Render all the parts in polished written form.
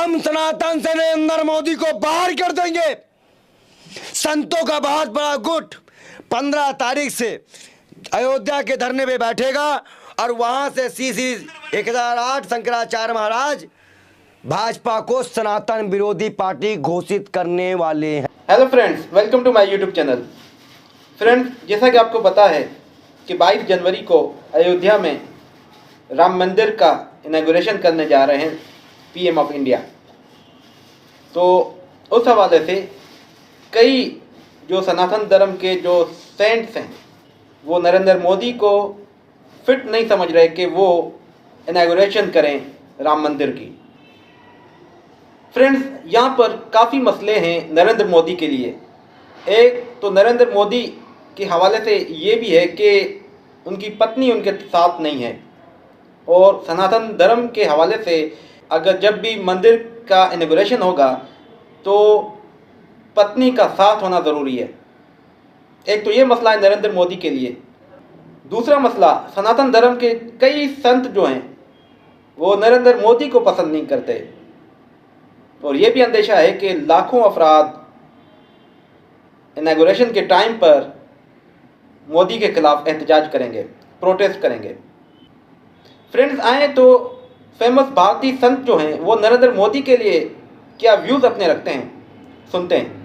हम सनातन से नरेंद्र मोदी को बाहर कर देंगे। संतों का बहुत बड़ा गुट 15 तारीख से अयोध्या के धरने पे बैठेगा और वहां से CC 1008 शंकराचार्य महाराज भाजपा को सनातन विरोधी पार्टी घोषित करने वाले हैं। Hello friends, welcome to my YouTube channel. Friends, जैसा कि आपको पता है कि 22 जनवरी को अयोध्या में राम मंदिर का इनॉग्रेशन करने जा रहे हैं PM ऑफ इंडिया। तो उस हवाले से कई जो सनातन धर्म के जो सेंट्स हैं वो नरेंद्र मोदी को फिट नहीं समझ रहे कि वो इनॉग्रेशन करें राम मंदिर की। फ्रेंड्स, यहाँ पर काफ़ी मसले हैं नरेंद्र मोदी के लिए। एक तो नरेंद्र मोदी के हवाले से ये भी है कि उनकी पत्नी उनके साथ नहीं है, और सनातन धर्म के हवाले से अगर जब भी मंदिर का इनॉग्रेशन होगा तो पत्नी का साथ होना ज़रूरी है। एक तो ये मसला है नरेंद्र मोदी के लिए। दूसरा मसला, सनातन धर्म के कई संत जो हैं वो नरेंद्र मोदी को पसंद नहीं करते, और ये भी अंदेशा है कि लाखों अफराद इनॉग्रेशन के टाइम पर मोदी के खिलाफ एहतजाज करेंगे, प्रोटेस्ट करेंगे। फ्रेंड्स, आए तो फेमस भारतीय संत जो हैं वो नरेंद्र मोदी के लिए क्या व्यूज़ अपने रखते हैं, सुनते हैं।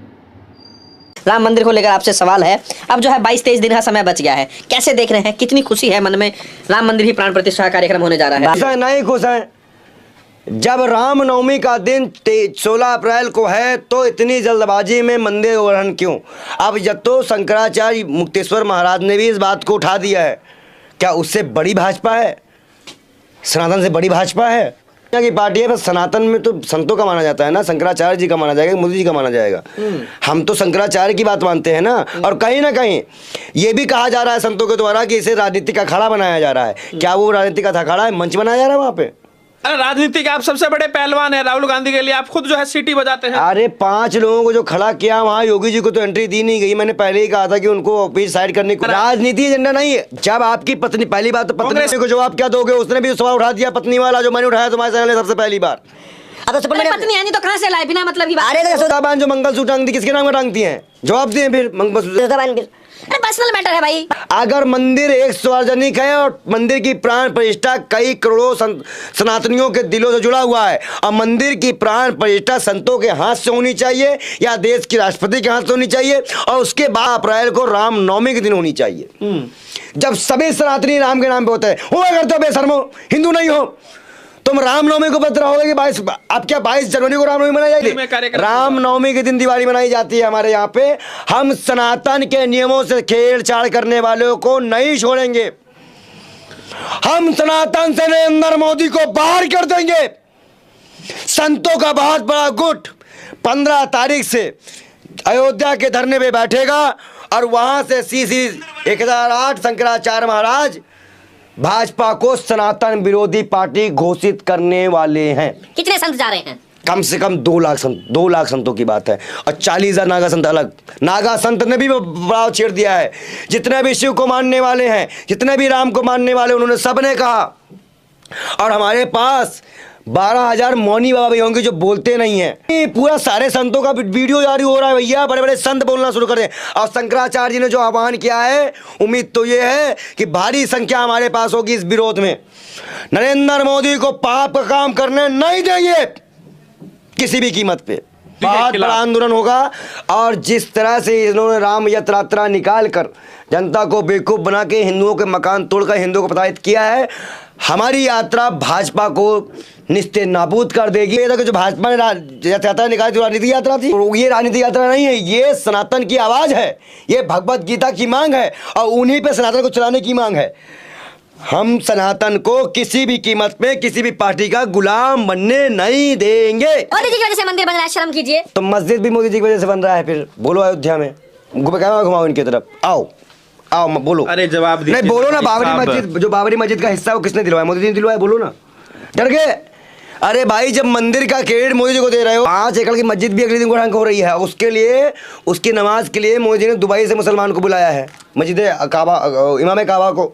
राम मंदिर को लेकर आपसे सवाल है। अब जो है 22-23 दिन का समय बच गया है, कैसे देख रहे हैं? कितनी खुशी है मन में? राम मंदिर ही प्राण प्रतिष्ठा कार्यक्रम होने जा रहा है। नहीं खुश है। जब रामनवमी का दिन 16 अप्रैल को है तो इतनी जल्दबाजी में मंदिर ग्रहण क्यों? अब जब तो शंकराचार्य मुक्तेश्वर महाराज ने भी इस बात को उठा दिया है, क्या उससे बड़ी भाजपा है? सनातन से बड़ी भाजपा है? यहाँ की पार्टी है। बस सनातन में तो संतों का माना जाता है ना, शंकराचार्य जी का माना जाएगा, मोदी जी का माना जाएगा। हम तो शंकराचार्य की बात मानते हैं ना। और कहीं ना कहीं ये भी कहा जा रहा है संतों के द्वारा कि इसे राजनीति का अखाड़ा बनाया जा रहा है। क्या वो राजनीति का अखाड़ा है? मंच बनाया जा रहा है वहाँ पे। अरे राजनीति के आप सबसे बड़े पहलवान हैं, राहुल गांधी के लिए आप खुद जो है सीटी बजाते हैं। अरे 5 लोगों को जो खड़ा किया वहाँ, योगी जी को तो एंट्री दी नहीं गई। मैंने पहले ही कहा था कि उनको पीछे साइड करने को। राजनीति एजेंडा नहीं है। जब आपकी पत्नी, पहली बात तो पत्नी को जवाब क्या दोगे? उसने भी सवाल उठा दिया पत्नी वाला जो मैंने उठाया तुम्हारे सामने सबसे पहली बार। पत्नी है नहीं तो कहां से लाए बिना मतलब की बात? अरे जो मंगलसूत्र टांगती किसके नाम का टांगती है? जवाब दिए फिर मंगलसूत्र। पर्सनल मैटर है भाई। अगर मंदिर एक सार्वजनिक है और मंदिर की प्राण प्रतिष्ठा कई करोड़ों सनातनियों के दिलों से जुड़ा हुआ है, और मंदिर की प्राण प्रतिष्ठा संतों के हाथ से होनी चाहिए या देश के राष्ट्रपति के हाथ से होनी चाहिए, और उसके बाद अप्रैल को रामनवमी के दिन होनी चाहिए, जब सभी सनातनी राम के नाम पे होते हैं। हुआ करते हो बेशर्मो, हिंदू नहीं हो तुम। रामनवमी को पता होगा कि 22 जनवरी को रामनवमी मनाई जाती है। रामनवमी के दिन दिवाली मनाई जाती है हमारे यहाँ पे। हम सनातन के नियमों से छेड़छाड़ करने वालों को नहीं छोड़ेंगे। हम सनातन से नरेंद्र मोदी को बाहर कर देंगे। संतों का बहुत बड़ा गुट 15 तारीख से अयोध्या के धरने पे बैठेगा और वहां से CC 1008 शंकराचार्य महाराज भाजपा को सनातन विरोधी पार्टी घोषित करने वाले हैं। कितने संत जा रहे हैं? कम से कम 2 लाख संत, 2 लाख संतों की बात है, और 40,000 नागा संत अलग। नागा संत ने भी बड़ा छेड़ दिया है। जितने भी शिव को मानने वाले हैं, जितने भी राम को मानने वाले, उन्होंने सबने कहा। और हमारे पास 12,000 मौनी बाबा भी होंगे जो बोलते नहीं हैं। पूरा सारे संतों का वीडियो जारी हो रहा है भैया। बड़े बड़े संत बोलना शुरू करें। और शंकराचार्य जी ने जो आह्वान किया है, उम्मीद तो ये है कि भारी संख्या हमारे पास होगी इस विरोध में। नरेंद्र मोदी को पाप का काम करने नहीं देंगे किसी भी कीमत पे। बहुत बड़ा आंदोलन होगा। और जिस तरह से इन्होंने राम यात्रा निकाल कर जनता को बेवकूफ़ बना के हिंदुओं के मकान तोड़कर हिंदुओं को प्रताड़ित किया है, हमारी यात्रा भाजपा को निस्ते नाबूद कर देगी। ये जो भाजपा ने यात्रा निकाली थी, राजनीतिक यात्रा थी। ये राजनीतिक यात्रा नहीं है, ये सनातन की आवाज़ है, ये भगवत गीता की मांग है, और उन्हीं पे सनातन को चलाने की मांग है। हम सनातन को किसी भी कीमत पे किसी भी पार्टी का गुलाम बनने नहीं देंगे। मोदी जी की वजह से मंदिर बन रहा है, शर्म कीजिए। तो मस्जिद भी मोदी जी की वजह से बन रहा है। फिर बोलो अयोध्या में घुमाओ इनकी तरफ, आओ आओ बोलो। अरे जवाब दीजिए। नहीं बोलो ना। बाबरी मस्जिद, जो बाबरी मस्जिद का हिस्सा है वो किसने दिलवाया? मोदी जी ने दिलवाया। बोलो ना, डर गए? अरे भाई, जब मंदिर का क्रेडिट मोदी जी को दे रहे हो, 5 एकड़ की मस्जिद भी अगले दिन ग्रहण हो रही है, उसके लिए, उसकी नमाज के लिए मोदी जी ने दुबई से मुसलमान को बुलाया है, मस्जिद काबा, इमाम काबा को।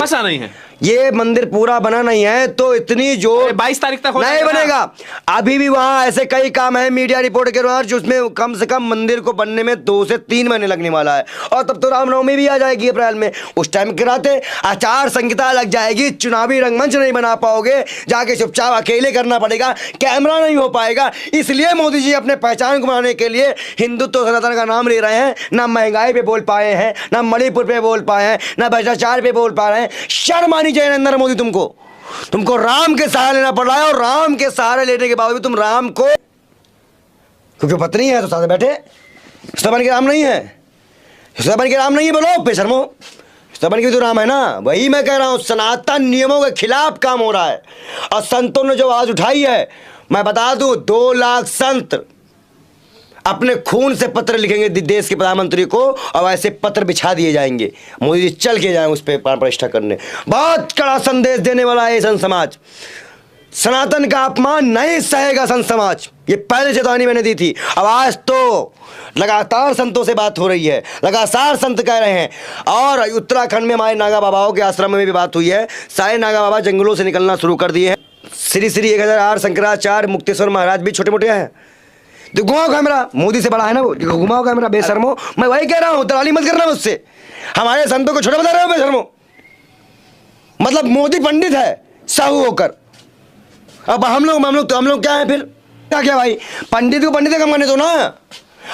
ऐसा नहीं है। ये मंदिर पूरा बना नहीं है तो इतनी जो 22 तारीख तक हो नहीं जाएगा ना? बनेगा। अभी भी वहां ऐसे कई काम है मीडिया रिपोर्ट के अनुसार जिसमें कम से कम मंदिर को बनने में 2 से 3 महीने लगने वाला है, और तब तो रामनवमी भी आ जाएगी अप्रैल में। उस टाइम कराते आचार संहिता लग जाएगी, चुनावी रंगमंच नहीं बना पाओगे, जाके चुपचाप अकेले करना पड़ेगा, कैमरा नहीं हो पाएगा। इसलिए मोदी जी अपने पहचान को बनाने के लिए हिंदुत्व सनातन का नाम ले रहे हैं। ना महंगाई पे बोल पाए हैं, ना मणिपुर पे बोल पाए हैं, ना भ्रष्टाचार पे बोल पा रहे हैं। शर्म आनी चाहिए नरेंद्र मोदी तुमको राम के सहारे लेना पड़ रहा है, और राम के सहारे लेने के बावजूद तुम राम को, क्योंकि पत्नी है तो साथ बैठे बन के राम नहीं है, बन के राम नहीं है, बोलो बेशर्मो, बन के तो राम है ना। वही मैं कह रहा हूं, सनातन नियमों के खिलाफ काम हो रहा है। और संतों ने जो आवाज उठाई है, मैं बता दूं 2 लाख संत अपने खून से पत्र लिखेंगे देश के प्रधानमंत्री को, और ऐसे पत्र बिछा दिए जाएंगे, मोदी जी चल के जाएं उस पर प्राण प्रतिष्ठा करने। बहुत कड़ा संदेश देने वाला है संत समाज। सनातन का अपमान नहीं सहेगा संत समाज, ये पहले चेतावनी मैंने दी थी। अब आज तो लगातार संतों से बात हो रही है, लगातार संत कह रहे हैं। और उत्तराखंड में हमारे नागा बाबाओं के आश्रम में भी बात हुई है, सारे नागा बाबा जंगलों से निकलना शुरू कर दिए हैं। श्री श्री 1008 शंकराचार्य मुक्तेश्वर महाराज भी छोटे मोटे हैं। तो घुमाओ कैमरा, मोदी से बड़ा है ना वो, घुमाओ कैमरा बेशर्मो। मैं वही कह रहा हूँ, दलाली मत करना मुझसे, हमारे संतों को छोटे बता रहे हो बेशर्मो। मतलब मोदी पंडित है साहू होकर, अब हम लोग क्या है फिर? क्या भाई, पंडित को पंडित कम करने दो ना।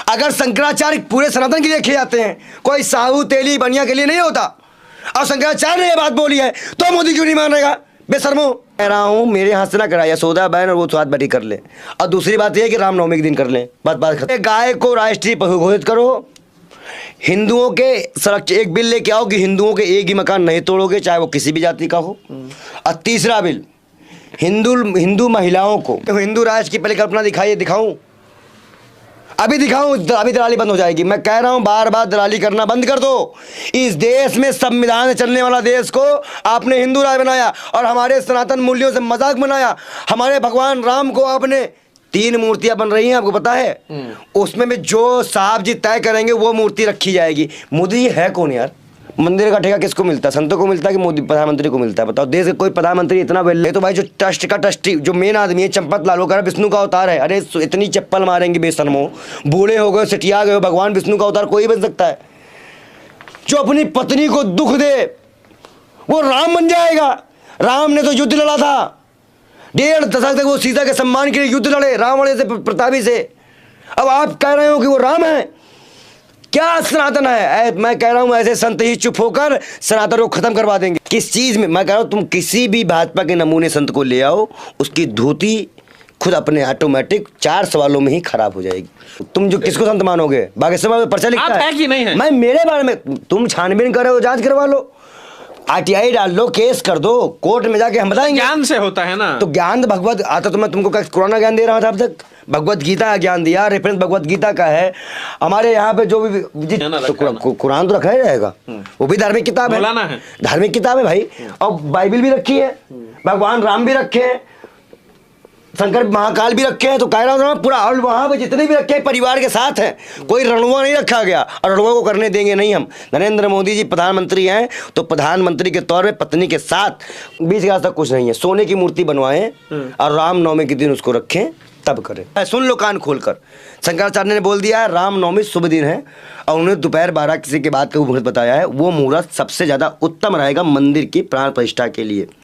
अगर शंकराचार्य पूरे सनातन के लिए किए जाते हैं, कोई साहू तेली बनिया के लिए नहीं होता, और शंकराचार्य ने ये बात बोली है तो मोदी क्यों नहीं मान रहेगा बेशर्मो? कह रहा हूं मेरे हाथ से ना करा, यशोदा बहन और वो स्वाद बटी कर ले। और दूसरी बात यह है कि रामनवमी के दिन कर लें, बात खत्म। गाय को राष्ट्रीय पशु घोषित करो, हिंदुओं के संरक्षण एक बिल लेके आओ कि हिंदुओं के एक ही मकान नहीं तोड़ोगे, चाहे वो किसी भी जाति का हो। और तीसरा बिल, हिंदू महिलाओं को हिंदू राष्ट्र की परिकल्पना दिखाऊं, अभी दिखाऊं, अभी दलाली बंद हो जाएगी। मैं कह रहा हूं बार बार दलाली करना बंद कर दो। इस देश में संविधान चलने वाला देश को आपने हिंदू राज बनाया, और हमारे सनातन मूल्यों से मजाक बनाया। हमारे भगवान राम को आपने 3 मूर्तियां बन रही हैं, आपको पता है? उसमें भी जो साहब जी तय करेंगे वो मूर्ति रखी जाएगी। मोदी जी है कौन यार? मंदिर का ठेका किसको मिलता है? संतों को मिलता है कि मोदी प्रधानमंत्री को मिलता है? बताओ, देश का कोई प्रधानमंत्री इतना बेल है तो भाई जो ट्रस्ट का ट्रस्टी जो मेन आदमी है चंपत लाल, वो कह रहा विष्णु का अवतार है। अरे इतनी चप्पल मारेंगे बेशर्मो, बूढ़े हो गए, सिटिया गए, भगवान विष्णु का अवतार कोई बन सकता है? जो अपनी पत्नी को दुख दे वो राम बन जाएगा। राम ने तो युद्ध लड़ा था, 1.5 दशक तक वो सीता के सम्मान के लिए युद्ध लड़े रावण से, प्रतापी से। अब आप कह रहे हो कि वो राम है? क्या सनातन है? मैं कह रहा हूं ऐसे संत ही चुप होकर सनातन को खत्म करवा देंगे। किस चीज में? मैं कह रहा हूं तुम किसी भी भाजपा के नमूने संत को ले आओ, उसकी धोती खुद अपने ऑटोमेटिक 4 सवालों में ही खराब हो जाएगी। तुम जो किसको संत मानोगे? बागेश्वर में पर्चा लिखता है कि नहीं है? मैं मेरे बारे में, तुम छानबीन करो, जांच करवा लो, RTI डाल लो, केस कर दो, कोर्ट में जाके हम बताएंगे। ज्ञान से होता है ना, तो ज्ञान भगवत आता तो मैं तुमको पुराना ज्ञान दे रहा था अब तक? भगवत गीता का ज्ञान दिया, रेफरेंस भगवत गीता का है हमारे यहाँ पे जो भी तो कुरान तो रखा ही रहेगा, वो भी धार्मिक किताब है, धार्मिक किताब है भाई। और बाइबिल भी रखी है, भगवान राम भी रखे हैं, शंकर महाकाल भी रखे हैं। तो कह रहा हूँ पूरा, और वहाँ पे जितने भी रखे हैं परिवार के साथ हैं, कोई रणुआ नहीं रखा गया, और रणुआ को करने देंगे नहीं हम। नरेंद्र मोदी जी प्रधानमंत्री हैं तो प्रधानमंत्री के तौर पे पत्नी के साथ 20 का तक कुछ नहीं है, सोने की मूर्ति बनवाएं और रामनवमी के दिन उसको रखें, तब करें। सुन लो कान खोलकर, शंकराचार्य ने बोल दिया है रामनवमी शुभ दिन है, और उन्हें दोपहर 12 किसी के बाद का मुहूर्त बताया है। वो मुहूर्त सबसे ज्यादा उत्तम रहेगा मंदिर की प्राण प्रतिष्ठा के लिए।